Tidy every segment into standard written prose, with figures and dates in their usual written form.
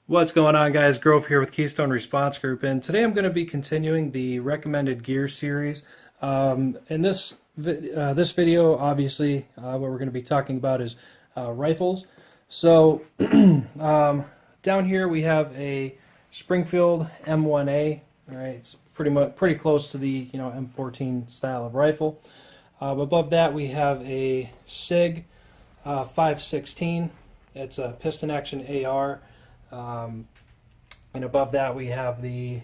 What's going on, guys? Grove here with Keystone Response Group, and today I'm going to be continuing the recommended gear series. In this video, obviously, what we're going to be talking about is rifles. So down here we have a Springfield M1A. All right, it's pretty close to the M14 style of rifle. Above that we have a SIG 516. It's a piston action AR. And above that we have the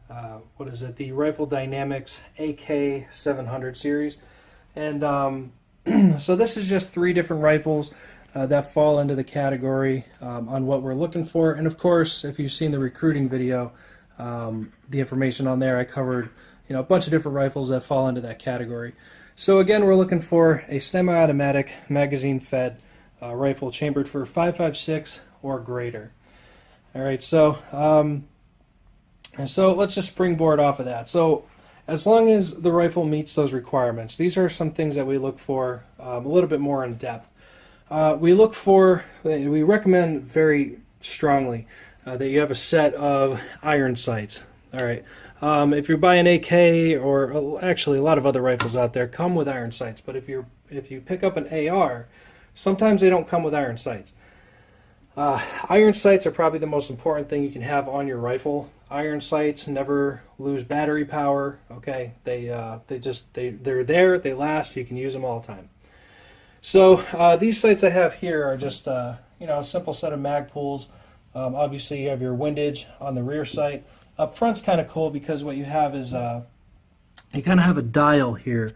the Rifle Dynamics AK 700 series. And so this is just three different rifles that fall into the category on what we're looking for. And of course, if you've seen the recruiting video, the information on there, I covered a bunch of different rifles that fall into that category. So again, we're looking for a semi-automatic magazine-fed rifle chambered for 5.56 or greater. All right, so let's just springboard off of that. So as long as the rifle meets those requirements, these are some things that we look for a little bit more in depth. We recommend very strongly that you have a set of iron sights. All right, if you're buying AK or actually a lot of other rifles out there come with iron sights, but if you pick up an AR, sometimes they don't come with iron sights. Iron sights are probably the most important thing you can have on your rifle. Iron sights never lose battery power. Okay, they're there, they last. You can use them all the time. So these sights I have here are just a simple set of mag pulls. Obviously, you have your windage on the rear sight. Up front's kind of cool because what you have is you kind of have a dial here,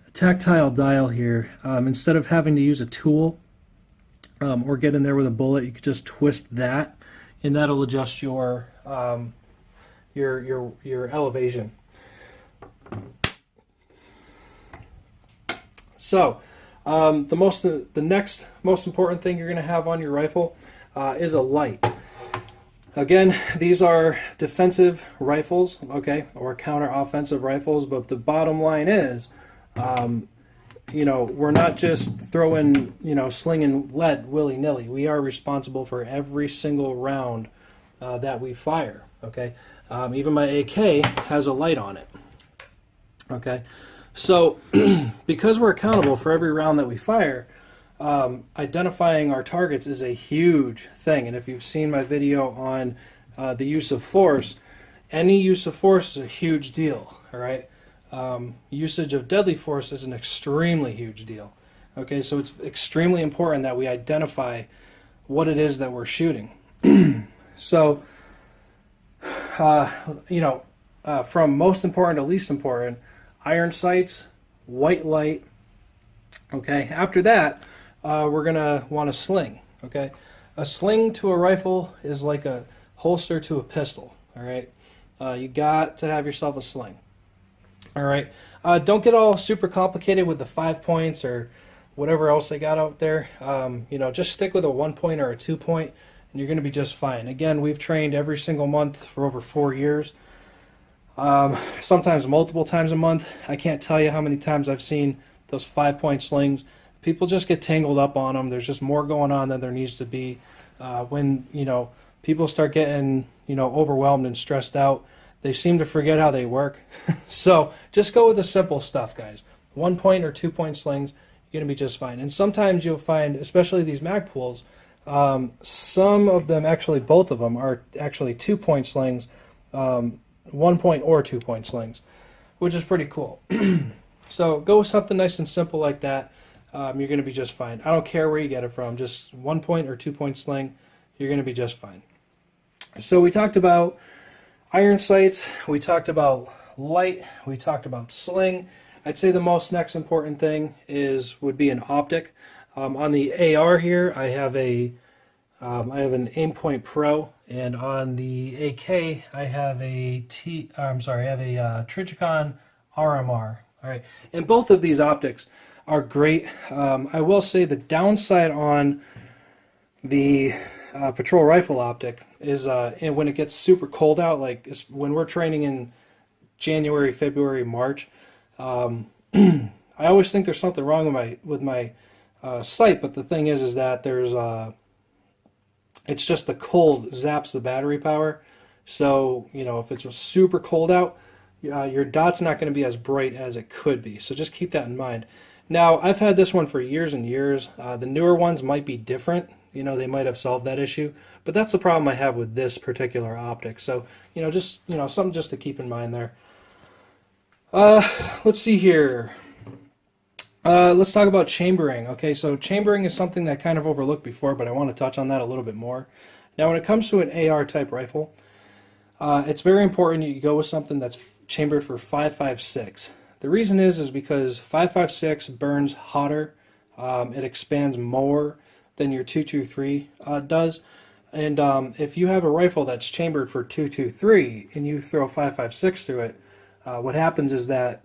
a tactile dial here. Instead of having to use a tool or get in there with a bullet, you could just twist that, and that'll adjust your elevation. So the next most important thing you're going to have on your rifle is a light. Again, these are defensive rifles, okay, or counter-offensive rifles, but the bottom line is we're not just throwing, slinging lead willy-nilly. We are responsible for every single round that we fire, okay? Even my AK has a light on it, okay? So because we're accountable for every round that we fire, identifying our targets is a huge thing. And if you've seen my video on the use of force, any use of force is a huge deal, all right? Usage of deadly force is an extremely huge deal. Okay, so it's extremely important that we identify what it is that we're shooting. So, from most important to least important, iron sights, white light. Okay, after that, we're gonna want a sling. Okay, a sling to a rifle is like a holster to a pistol. All right, you got to have yourself a sling. All right, don't get all super complicated with the 5 points or whatever else they got out there. Just stick with a 1 point or a 2 point, and you're going to be just fine. Again, we've trained every single month for over 4 years, sometimes multiple times a month. I can't tell you how many times I've seen those 5 point slings. People just get tangled up on them. There's just more going on than there needs to be. When people start getting overwhelmed and stressed out, they seem to forget how they work. So just go with the simple stuff, guys. 1 point or 2 point slings, you're going to be just fine. And sometimes you'll find, especially these mag pulls, some of them, actually both of them, are actually 2 point slings, 1 point or 2 point slings, which is pretty cool. So go with something nice and simple like that. You're going to be just fine. I don't care where you get it from. Just 1 point or 2 point sling, you're going to be just fine. So we talked about iron sights, we talked about light, we talked about sling. I'd say the next important thing would be an optic. On the AR here, I have an Aimpoint Pro, and on the AK, I have a Trijicon RMR. All right, and both of these optics are great. I will say the downside on the patrol rifle optic is when it gets super cold out, like when we're training in January, February, March. I always think there's something wrong with my sight, but the thing is that there's It's just the cold zaps the battery power. So, you know, if it's super cold out, your dot's not going to be as bright as it could be. So just keep that in mind. Now, I've had this one for years and years. The newer ones might be different. You know, they might have solved that issue. But that's the problem I have with this particular optic. So, you know, just, you know, something just to keep in mind there. Let's see here. Let's talk about chambering. Okay, so chambering is something that I kind of overlooked before, but I want to touch on that a little bit more. Now, when it comes to an AR type rifle, it's very important you go with something that's chambered for 5.56. The reason is because 5.56 burns hotter. It expands more than your 223 does. And if you have a rifle that's chambered for 223 and you throw 5.56 through it, what happens is that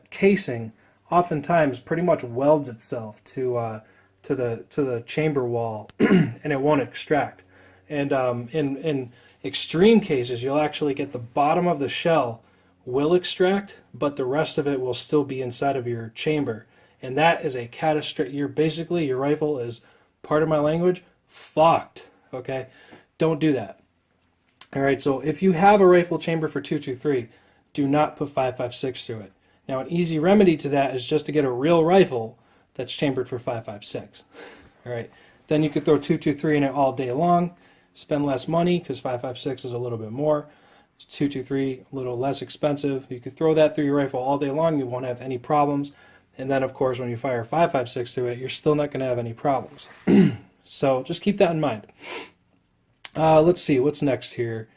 casing oftentimes pretty much welds itself to the chamber wall, and it won't extract. And in extreme cases, you'll actually get the bottom of the shell will extract, but the rest of it will still be inside of your chamber, and that is a catastrophic. Your rifle is, part of my language, fucked. Okay, don't do that. All right, so if you have a rifle chamber for 223, do not put 5.56 through it. Now, an easy remedy to that is just to get a real rifle that's chambered for 5.56. All right, then you could throw 223 in it all day long, spend less money because 5.56 is a little bit more. 223 a little less expensive. You could throw that through your rifle all day long. You won't have any problems. And then, of course, when you fire 5.56 through it, you're still not going to have any problems. So just keep that in mind. Let's see what's next here.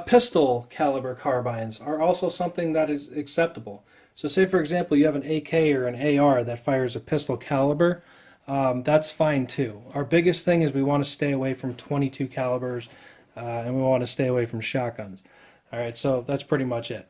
Pistol caliber carbines are also something that is acceptable. So say, for example, you have an AK or an AR that fires a pistol caliber. That's fine too. Our biggest thing is we want to stay away from 22 calibers, and we want to stay away from shotguns. All right, so that's pretty much it.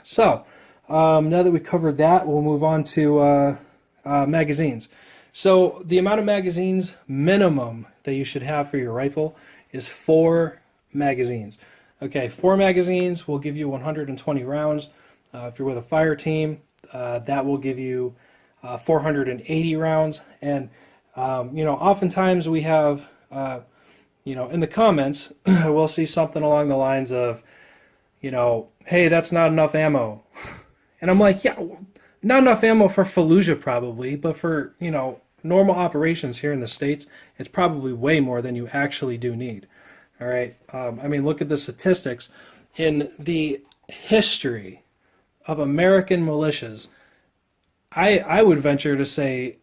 So now that we covered that, we'll move on to magazines. So the amount of magazines minimum that you should have for your rifle is 4 magazines. Okay, 4 magazines will give you 120 rounds. If you're with a fire team, that will give you 480 rounds. And you know, oftentimes we have, you know, in the comments, we'll see something along the lines of, you know, hey, that's not enough ammo. And I'm like, yeah, not enough ammo for Fallujah probably, but for, you know, normal operations here in the States, it's probably way more than you actually do need. All right. I mean, look at the statistics. In the history of American militias, I would venture to say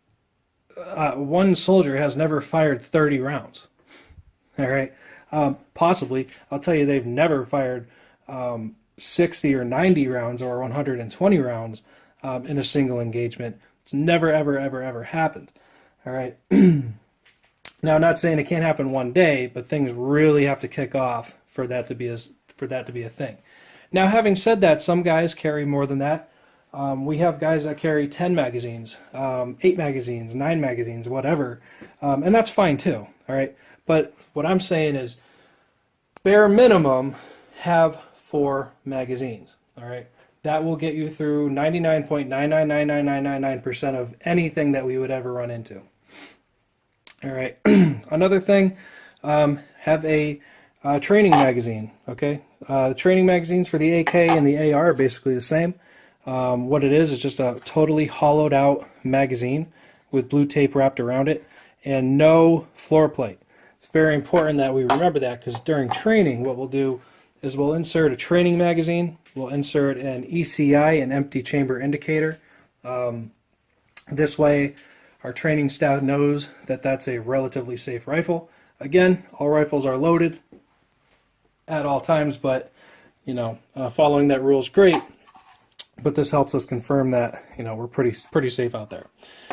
one soldier has never fired 30 rounds. All right. Possibly, I'll tell you, they've never fired 60 or 90 rounds or 120 rounds in a single engagement. It's never, ever, ever, ever happened. All right. Now, I'm not saying it can't happen one day, but things really have to kick off for that to be a thing. Now, having said that, some guys carry more than that. We have guys that carry 10 magazines, 8 magazines, 9 magazines, whatever, and that's fine too. All right. But what I'm saying is, bare minimum, have 4 magazines. All right. That will get you through 99.9999999% of anything that we would ever run into. All right. Another thing, have a training magazine. Okay. The training magazines for the AK and the AR are basically the same. What it is just a totally hollowed out magazine with blue tape wrapped around it and no floor plate. It's very important that we remember that, because during training, what we'll do is we'll insert a training magazine, we'll insert an ECI, an empty chamber indicator. This way, our training staff knows that that's a relatively safe rifle. Again, all rifles are loaded at all times, but you know, following that rule is great. But this helps us confirm that, you know, we're pretty safe out there.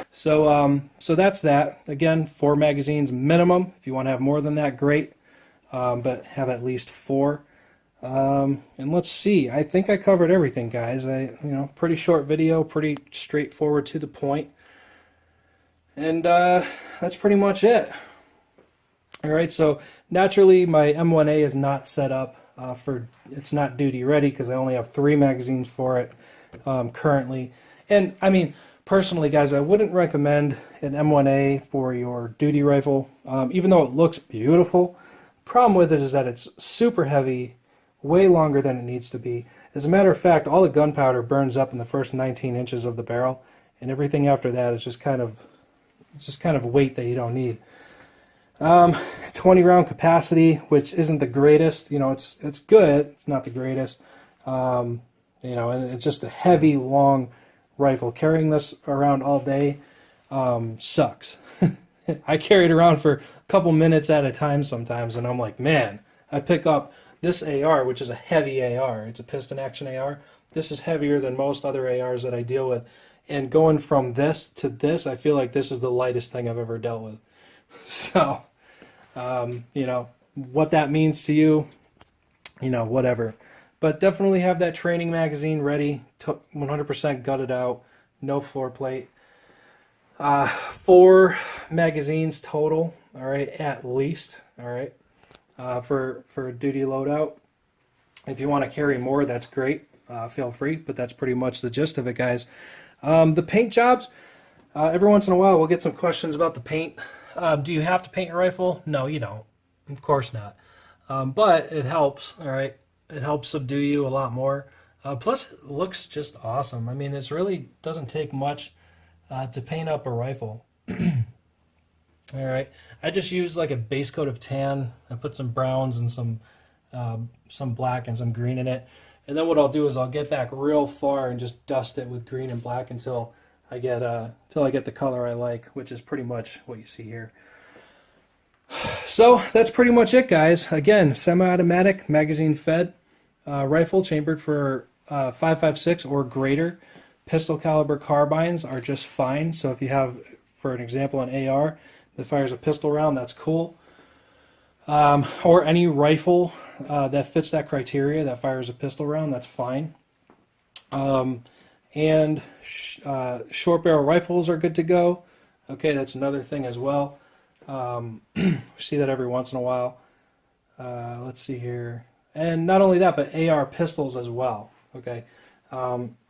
So so that's that. Again, 4 magazines minimum. If you want to have more than that, great. But have at least 4. And let's see. I think I covered everything, guys. Pretty short video, pretty straightforward to the point. And that's pretty much it. All right. So naturally, my M1A is not set up it's not duty ready because I only have 3 magazines for it currently. And I mean, personally, guys, I wouldn't recommend an M1A for your duty rifle, even though it looks beautiful. Problem with it is that it's super heavy, way longer than it needs to be. As a matter of fact, all the gunpowder burns up in the first 19 inches of the barrel, and everything after that is just kind of weight that you don't need. 20 round capacity, which isn't the greatest. You know, it's good. It's not the greatest. You know, and it's just a heavy, long rifle. Carrying this around all day sucks. I carry it around for a couple minutes at a time sometimes, and I'm like, man, I pick up this AR, which is a heavy AR. It's a piston action AR. This is heavier than most other ARs that I deal with. And going from this to this, I feel like this is the lightest thing I've ever dealt with. So, you know, what that means to you, you know, whatever. But definitely have that training magazine ready, 100% gutted out, no floor plate. 4 magazines total, all right, at least, all right, for a duty loadout. If you want to carry more, that's great. Feel free, but that's pretty much the gist of it, guys. The paint jobs, every once in a while we'll get some questions about the paint. Do you have to paint your rifle? No, you don't. Of course not. But it helps, all right? It helps subdue you a lot more. Plus, it looks just awesome. I mean, it really doesn't take much to paint up a rifle. All right. I just use like a base coat of tan. I put some browns and some black and some green in it. And then what I'll do is I'll get back real far and just dust it with green and black until I get the color I like, which is pretty much what you see here. So that's pretty much it, guys. Again, semi-automatic, magazine-fed rifle chambered for 5.56 or greater. Pistol caliber carbines are just fine. So if you have, for an example, an AR that fires a pistol round, that's cool. Or any rifle that fits that criteria that fires a pistol round, that's fine. And short barrel rifles are good to go. Okay, that's another thing as well. We see that every once in a while. Let's see here. And not only that, but AR pistols as well. Okay,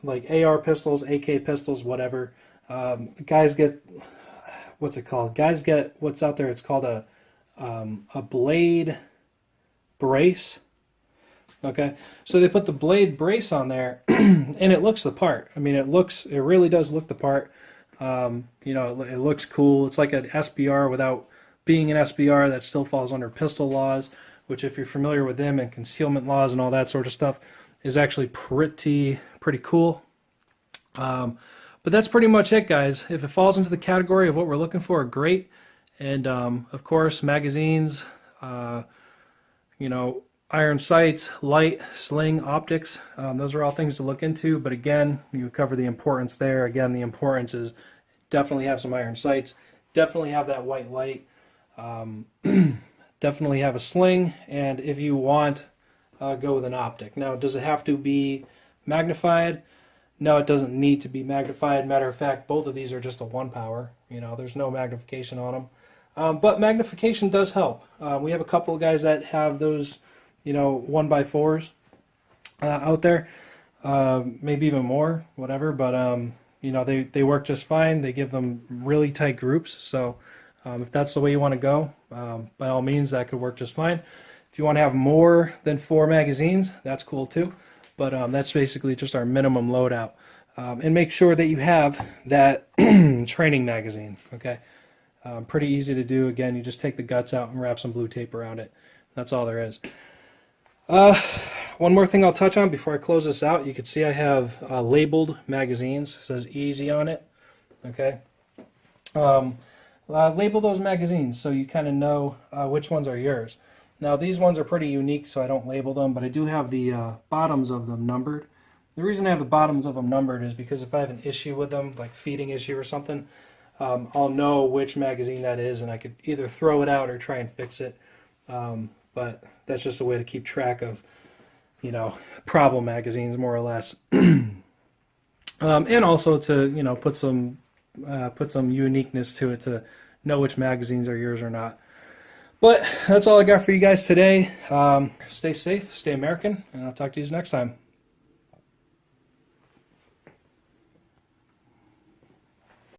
like AR pistols, AK pistols, whatever. Guys get, what's it called? Guys get what's out there. It's called a blade brace. Okay, so they put the blade brace on there, and it looks the part. I mean, it really does look the part. You know, it looks cool. It's like an SBR without being an SBR. That still falls under pistol laws, which, if you're familiar with them and concealment laws and all that sort of stuff, is actually pretty cool. But that's pretty much it, guys. If it falls into the category of what we're looking for, great. And of course, magazines, you know, iron sights, light, sling, optics, those are all things to look into. But again, you cover the importance there. Again, the importance is definitely have some iron sights, definitely have that white light, definitely have a sling, and if you want, go with an optic. Now, does it have to be magnified? No, it doesn't need to be magnified. Matter of fact, both of these are just a 1 power. You know, there's no magnification on them. But magnification does help. We have a couple of guys that have those, you know, 1x4s out there, maybe even more, whatever. But you know, they work just fine. They give them really tight groups. So if that's the way you want to go, by all means, that could work just fine. If you want to have more than 4 magazines, that's cool too. But that's basically just our minimum loadout. And make sure that you have that training magazine. Okay, pretty easy to do. Again, you just take the guts out and wrap some blue tape around it. That's all there is. One more thing I'll touch on before I close this out. You can see I have labeled magazines. It says easy on it. Okay. Label those magazines so you kind of know which ones are yours. Now, these ones are pretty unique, so I don't label them, but I do have the bottoms of them numbered. The reason I have the bottoms of them numbered is because if I have an issue with them, like feeding issue or something, I'll know which magazine that is, and I could either throw it out or try and fix it. But that's just a way to keep track of, you know, problem magazines, more or less. And also to, you know, put some uniqueness to it to know which magazines are yours or not. But that's all I got for you guys today. Stay safe, stay American, and I'll talk to you next time.